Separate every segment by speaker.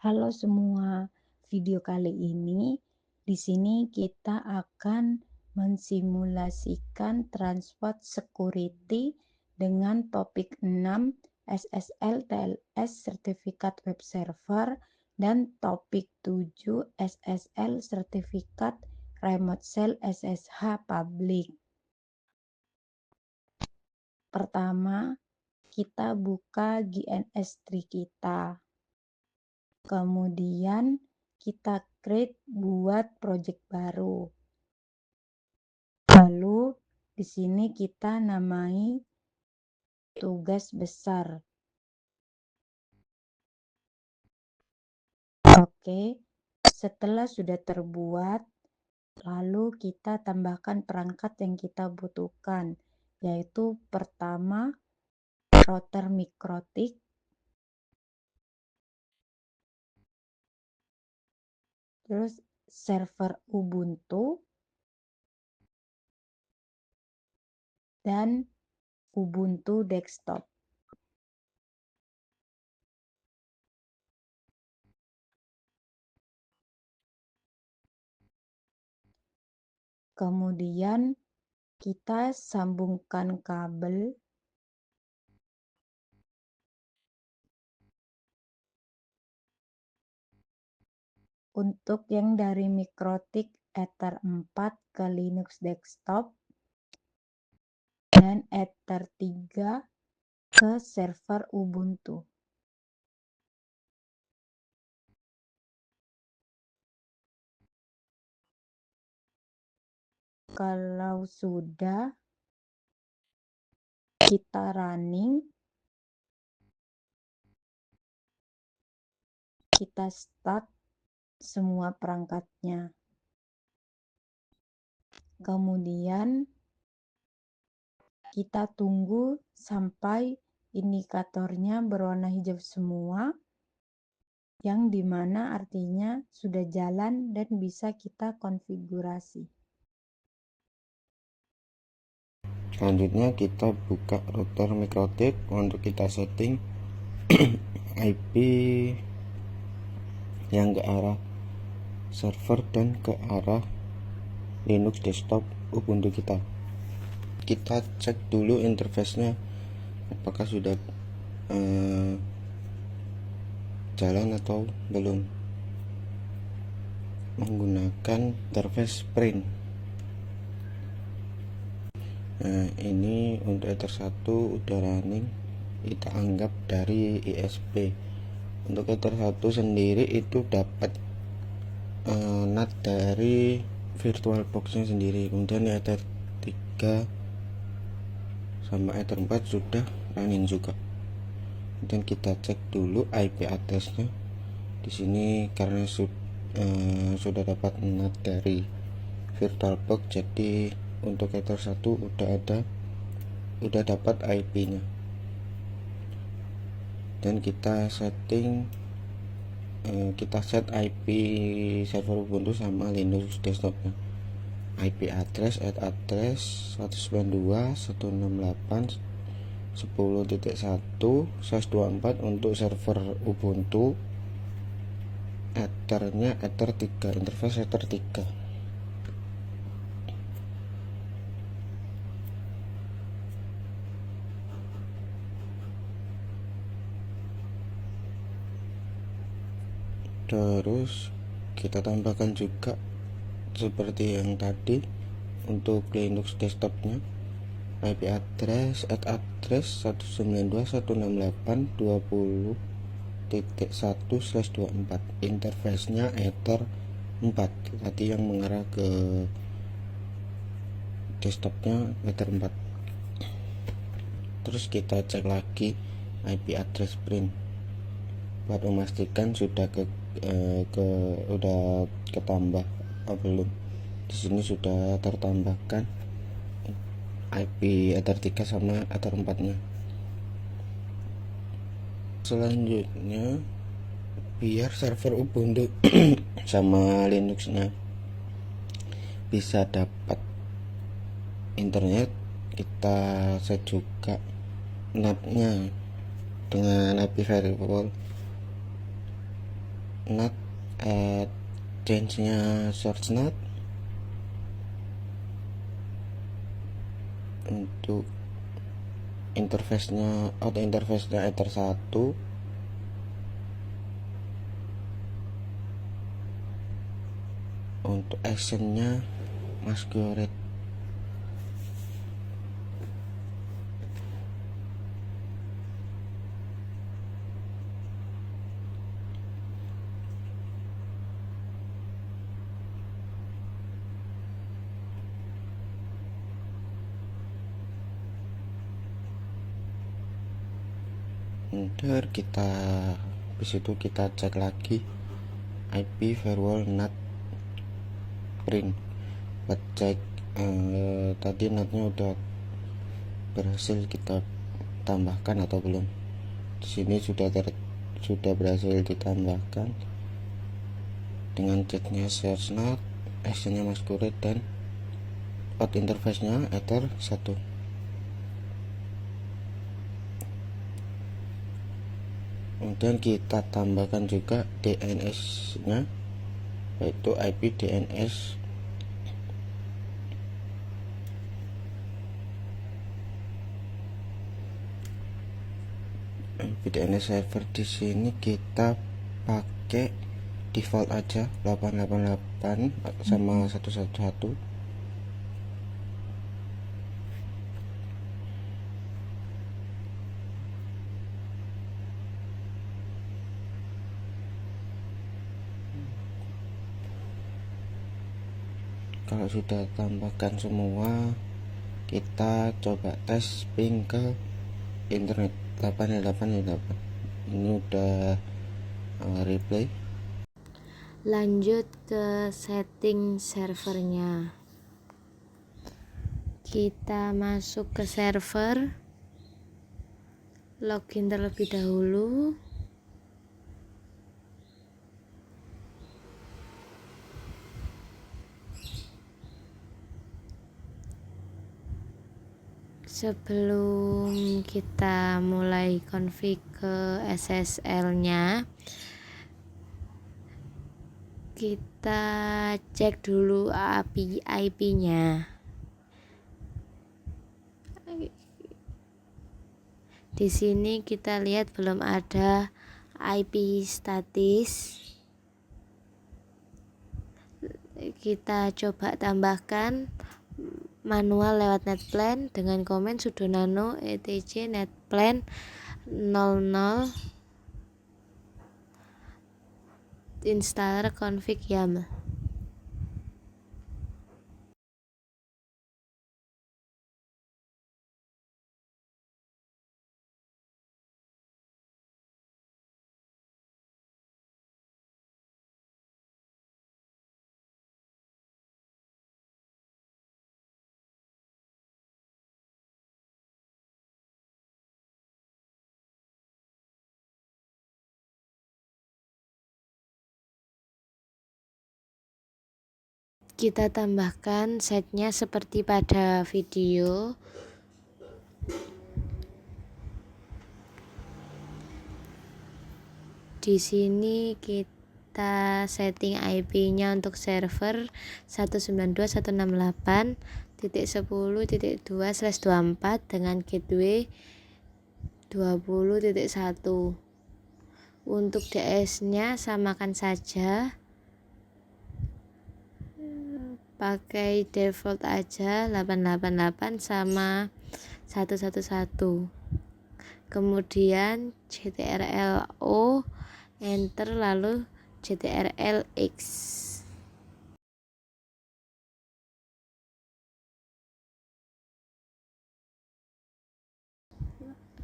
Speaker 1: Halo semua, video kali ini di sini kita akan mensimulasikan transport security dengan topik 6 SSL TLS Sertifikat Web Server dan topik 7 SSL Sertifikat Remote Shell SSH Public. Pertama, kita buka GNS3 kita. Kemudian kita create buat project baru. Lalu di sini kita namai tugas besar. Oke, setelah sudah terbuat, lalu kita tambahkan perangkat yang kita butuhkan, yaitu pertama router MikroTik, terus server Ubuntu, dan Ubuntu desktop. Kemudian kita sambungkan kabel untuk yang dari MikroTik Ether 4 ke Linux desktop dan Ether 3 ke server Ubuntu. Kalau sudah, kita running, kita start semua perangkatnya. Kemudian kita tunggu sampai indikatornya berwarna hijau semua, yang dimana artinya sudah jalan dan bisa kita konfigurasi.
Speaker 2: Selanjutnya kita buka router MikroTik untuk kita setting IP yang ke arah server dan ke arah Linux desktop Ubuntu kita. Kita cek dulu interface-nya apakah sudah jalan atau belum, menggunakan interface print. Nah, ini untuk Ether 1 udah running, kita anggap dari ISP. Untuk Ether 1 sendiri itu dapat NAT dari VirtualBox nya sendiri. Kemudian Ether 3 sama Ether 4 sudah running juga. Dan kita cek dulu IP address-nya. Di sini karena sudah dapat NAT dari VirtualBox, jadi untuk Ether 1 udah dapat IP-nya. Dan kita set IP server Ubuntu sama Linux desktopnya. IP address address 192.168.10.1/24 untuk server Ubuntu. Ethernya Ether 3, interface Ether 3. Terus kita tambahkan juga seperti yang tadi untuk Linux desktopnya, IP address address 192.168.20.1/24, interface-nya Ether 4 tadi yang mengarah ke desktopnya Ether 4. Terus kita cek lagi IP address print buat memastikan sudah udah ketambah atau belum. Di sini sudah tertambahkan IP Ether 3 sama Ether 4-nya. Selanjutnya biar server Ubuntu sama Linux-nya bisa dapat internet, kita set juga NAT-nya dengan IP firewall. NAT change-nya source NAT. Untuk interface-nya Ether 1. Untuk action-nya masquerade. Ntar habis itu kita cek lagi IP firewall NAT print buat cek tadi NAT-nya udah berhasil kita tambahkan atau belum. Di sini sudah berhasil ditambahkan dengan chatnya source NAT, actionnya masquerade, dan out interface-nya Ether 1. Kemudian kita tambahkan juga DNS-nya, yaitu IP DNS server. Di sini kita pakai default aja 888 sama 111. Kalau sudah tambahkan semua, kita coba tes ping ke internet 888. Ini udah replay.
Speaker 3: Lanjut ke setting servernya. Kita masuk ke server, login terlebih dahulu. Sebelum kita mulai config ke SSL-nya, kita cek dulu API IP-nya. Di sini kita lihat belum ada IP statis. Kita coba tambahkan manual lewat netplan dengan komen sudo nano etc netplan 00 installer config YAML. Kita tambahkan setnya seperti pada video. Di sini kita setting IP-nya untuk server 192.168.10.2/24 dengan gateway 20.1. Untuk DS-nya samakan saja, pakai default aja 888 sama 111. Kemudian CTRL-O enter, lalu CTRL-X.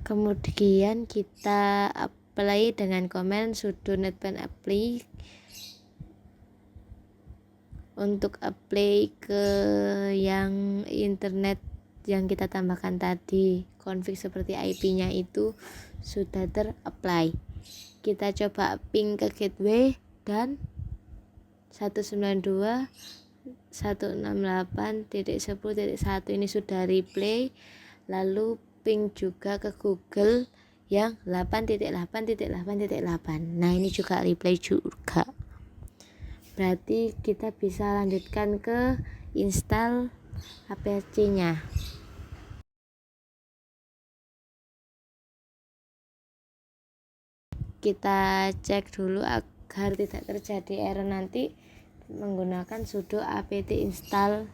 Speaker 3: Kemudian kita apply dengan komen sudo netplan apply. Untuk apply ke yang internet yang kita tambahkan tadi, config seperti IP-nya itu sudah ter-apply. Kita coba ping ke gateway dan 192.168.10.1 ini sudah replay. Lalu ping juga ke Google yang 8.8.8.8. Nah, ini juga replay juga. Berarti kita bisa lanjutkan ke install APC-nya. Kita cek dulu agar tidak terjadi error nanti menggunakan sudo apt install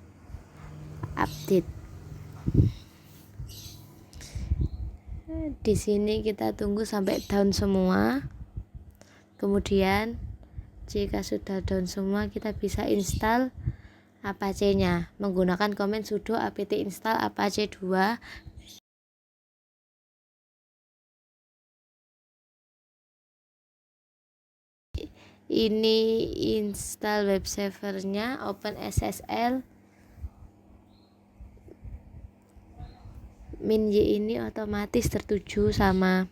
Speaker 3: update. Di sini kita tunggu sampai down semua. Kemudian jika sudah down semua, kita bisa install Apache-nya menggunakan komen sudo apt install apache 2. Ini install web servernya, OpenSSL. Min Y ini otomatis tertuju sama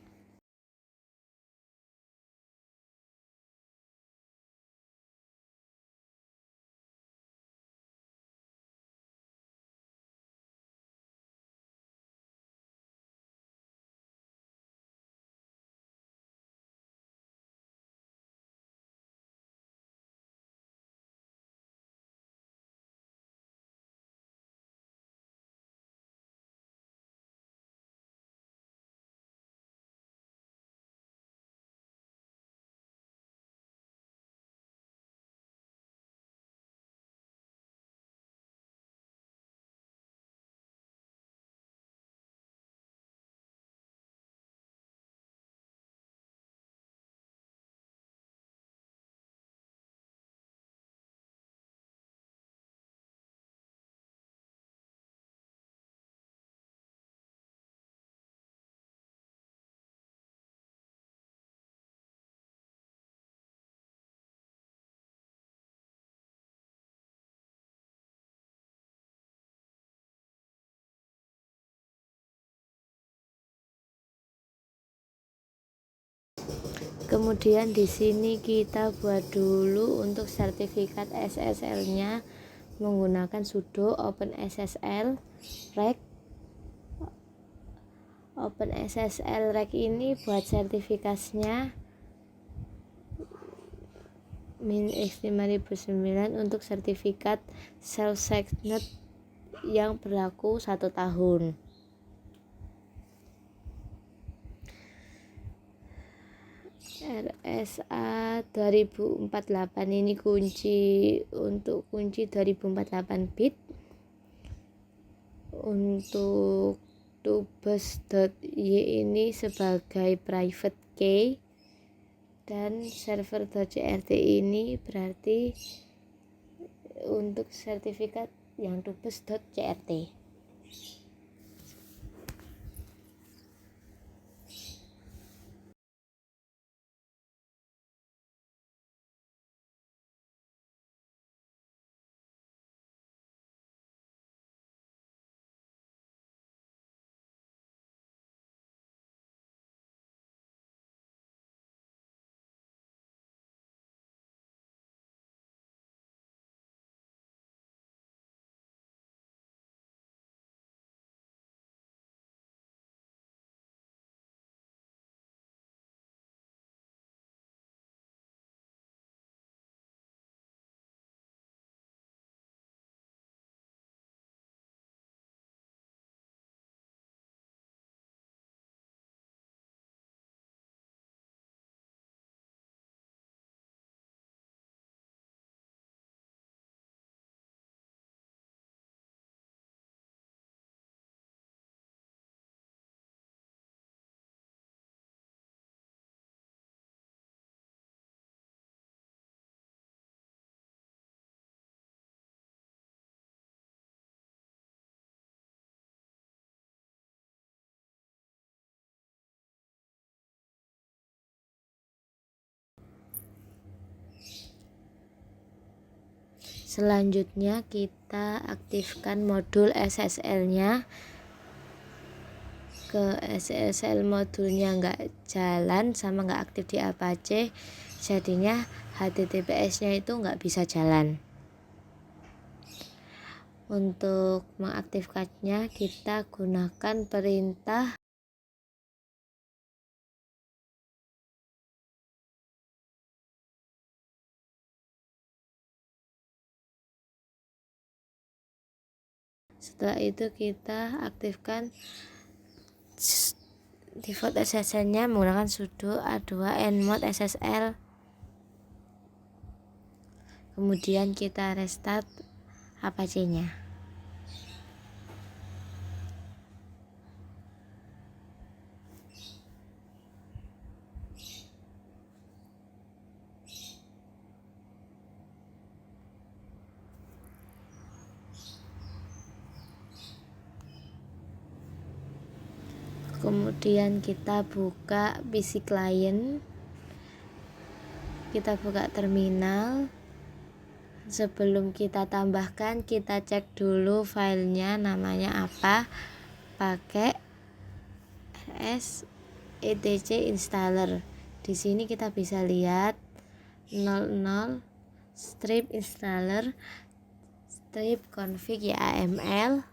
Speaker 3: Kemudian di sini kita buat dulu untuk sertifikat SSL-nya menggunakan sudo OpenSSL rec. OpenSSL rec ini buat sertifikatnya min-x5009 untuk sertifikat self-signet yang berlaku 1 tahun. RSA 2048 ini kunci 2048 bit. Untuk tubes.y ini sebagai private key, dan server.crt ini berarti untuk sertifikat yang tubes.crt. Selanjutnya kita aktifkan modul SSL-nya. Ke SSL modulnya nggak jalan sama nggak aktif di Apache, jadinya HTTPS-nya itu nggak bisa jalan. Untuk mengaktifkannya kita gunakan perintah Setelah itu kita aktifkan default SSL-nya menggunakan sudo a2 nmod SSL. Kemudian kita restart Apache-nya. Kemudian kita buka PC client, kita buka terminal. Sebelum kita tambahkan, kita cek dulu filenya namanya apa, pakai rs etc installer. Di sini kita bisa lihat 00 strip installer strip config YAML.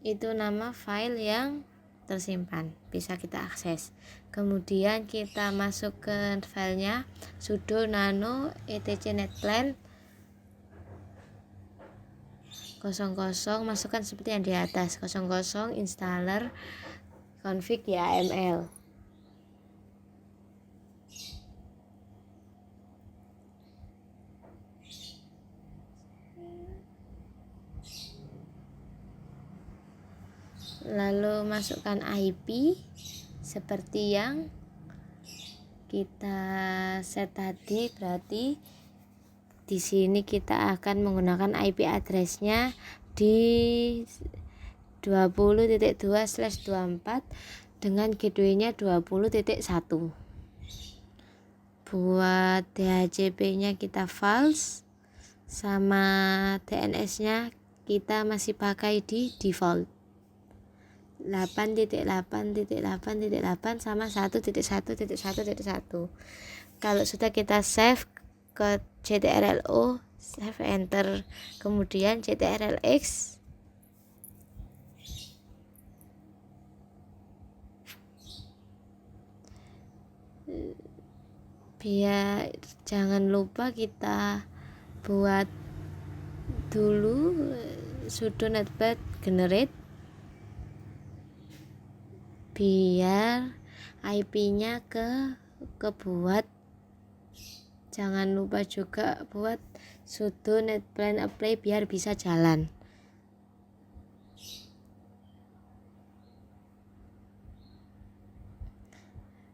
Speaker 3: Itu nama file yang tersimpan, bisa kita akses. Kemudian kita masuk ke filenya sudo nano etc netplan 00, masukkan seperti yang di atas, 00 installer config YAML. Lalu masukkan IP seperti yang kita set tadi. Berarti di sini kita akan menggunakan IP address-nya di 20.2/24 dengan gateway-nya 20.1. Buat DHCP-nya kita false, sama DNS-nya kita masih pakai di default 8.8.8.8 sama 1.1.1.1. Kalau sudah kita save ke ctrl-o, save enter, kemudian ctrl-x, biar jangan lupa kita buat dulu sudo netpad generate biar IP-nya kebuat. Jangan lupa juga buat sudo netplan apply biar bisa jalan.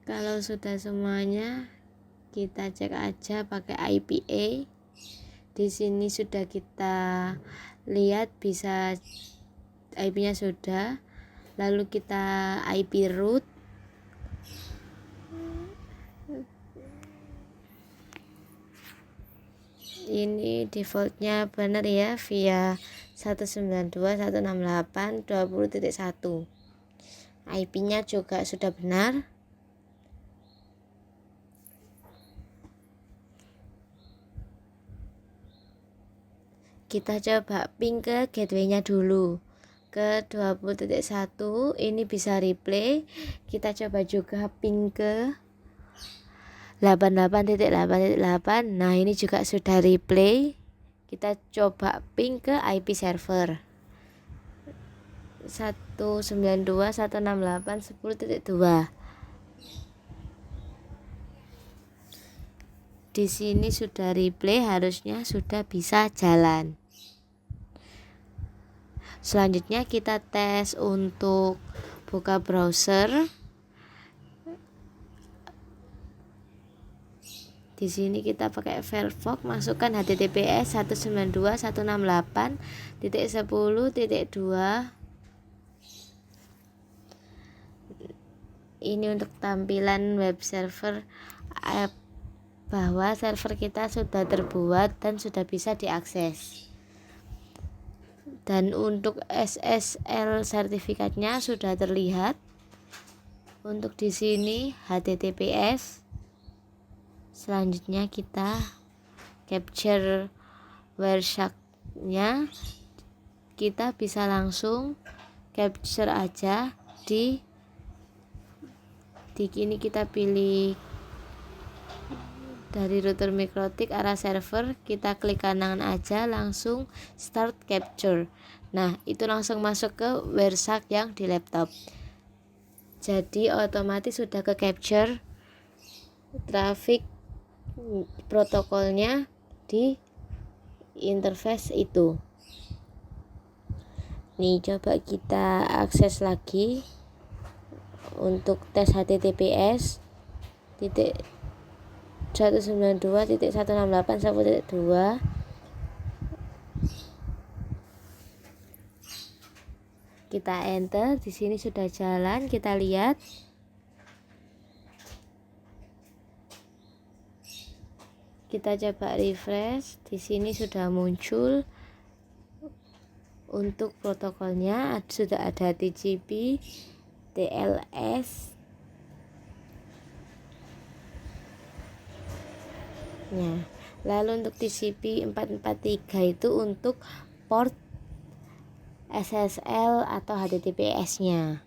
Speaker 3: Kalau sudah semuanya, kita cek aja pakai IPA. Di sini sudah kita lihat bisa IP-nya sudah. Lalu kita IP root. Ini defaultnya benar ya, via 192.168.20.1. IP-nya juga sudah benar. Kita coba ping ke gateway-nya dulu ke 20.1. Ini bisa replay. Kita coba juga ping ke 88.8.8. Nah, ini juga sudah replay. Kita coba ping ke IP server 192.168.10.2. Di sini sudah replay, harusnya sudah bisa jalan. Selanjutnya kita tes untuk buka browser. Di sini kita pakai Firefox, masukkan https 192.168.10.2. Ini untuk tampilan web server, bahwa server kita sudah terbuat dan sudah bisa diakses. Dan untuk SSL sertifikatnya sudah terlihat. Untuk di sini HTTPS. Selanjutnya kita capture Wireshark-nya. Kita bisa langsung capture aja di sini kita pilih dari router MikroTik arah server, kita klik kanan aja langsung start capture. Nah, itu langsung masuk ke Wireshark yang di laptop. Jadi otomatis sudah ke capture traffic protokolnya di interface itu. Nih, coba kita akses lagi untuk tes HTTPS titik 192.168.1.2. Kita enter, di sini sudah jalan, kita lihat. Kita coba refresh, di sini sudah muncul untuk protokolnya, sudah ada TCP, TLS. Nah, lalu untuk TCP 443 itu untuk port SSL atau HTTPS-nya.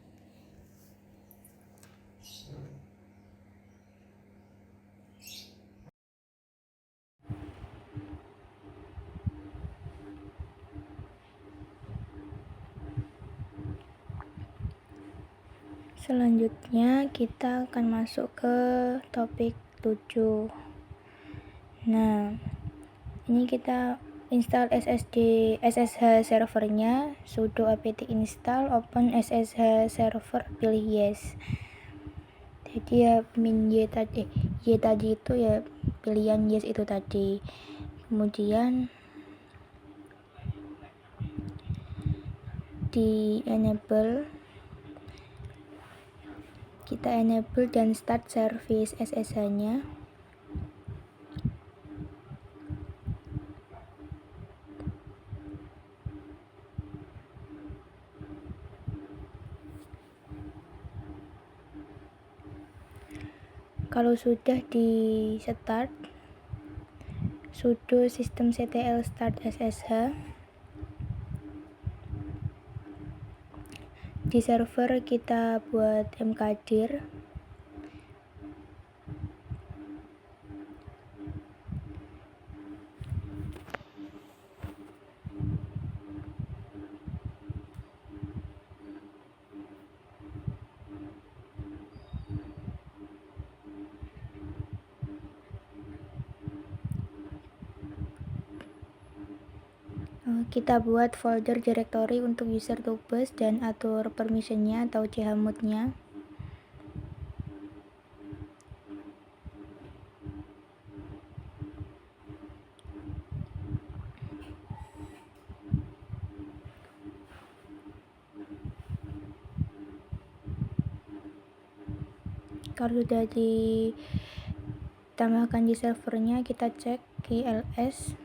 Speaker 4: Selanjutnya kita akan masuk ke topik 7. Nah, ini kita install SSH servernya, sudo apt install open SSH server, pilih yes. Jadi ya y tadi itu ya pilihan yes itu tadi. Kemudian di enable, kita enable dan start service SSH nya. Kalau sudah di start, sudo systemctl start SSH. Di server kita buat mkdir. Kita buat folder directory untuk user to bus dan atur permissionnya atau chmod-nya. Kalau sudah ditambahkan di servernya, kita cek KLS.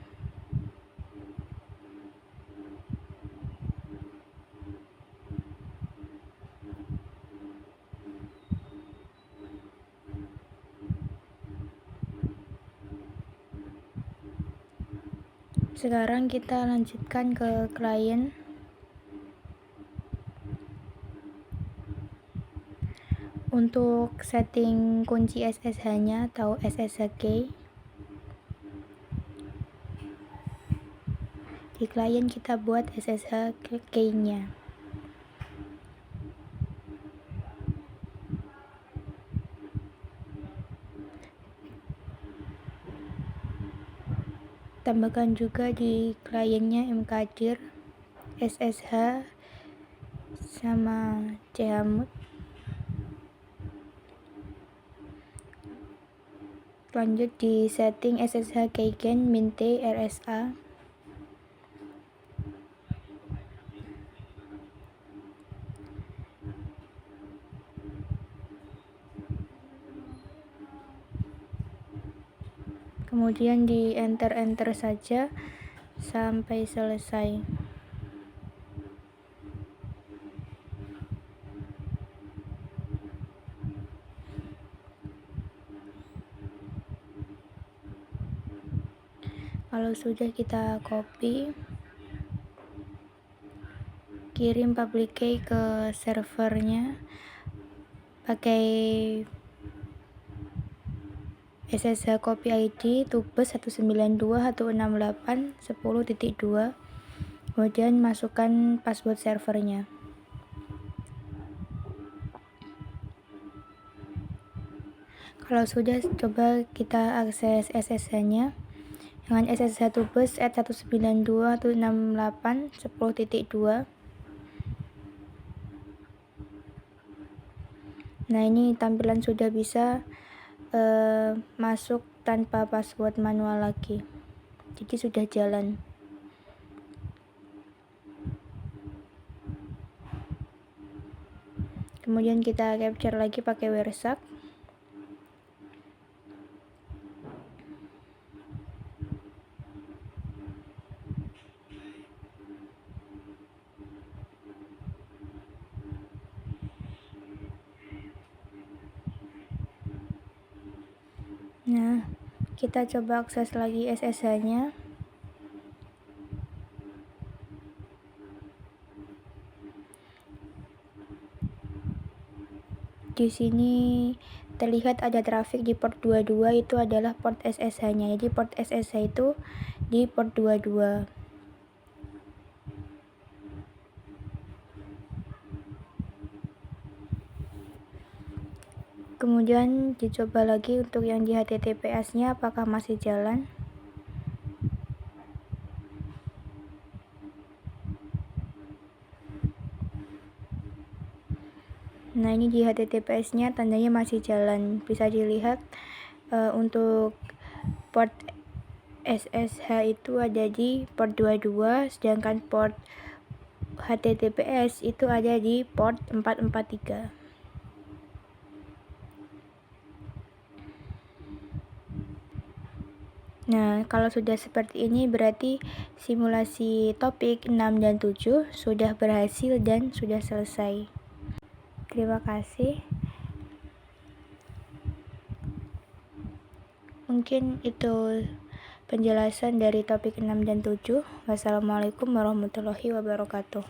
Speaker 4: Sekarang kita lanjutkan ke klien. Untuk setting kunci SSH-nya atau SSH key, di klien kita buat SSH key-nya. Tambahkan juga di kliennya mkdir, SSH sama chmod. Lanjut di setting SSH keygen mint RSA. Kemudian di enter saja sampai selesai. Kalau sudah, kita copy, kirim public key ke servernya pakai SSH copy ID tubes 192.168.10.2, kemudian masukkan password servernya. Kalau sudah, coba kita akses SSH-nya dengan SSH tubes at 192.168.10.2. Nah, ini tampilan sudah bisa masuk tanpa password manual lagi, jadi sudah jalan. Kemudian kita capture lagi pakai Wireshark. Nah, kita coba akses lagi SSH-nya. Di sini terlihat ada traffic di port 22, itu adalah port SSH-nya. Jadi port SSH itu di port 22. Kemudian dicoba lagi untuk yang di HTTPS-nya apakah masih jalan. Nah, ini di HTTPS-nya tandanya masih jalan. Bisa dilihat untuk port SSH itu ada di port 22, sedangkan port HTTPS itu ada di port 443. Nah, kalau sudah seperti ini berarti simulasi topik 6 dan 7 sudah berhasil dan sudah selesai. Terima kasih. Mungkin itu penjelasan dari topik 6 dan 7. Wassalamualaikum warahmatullahi wabarakatuh.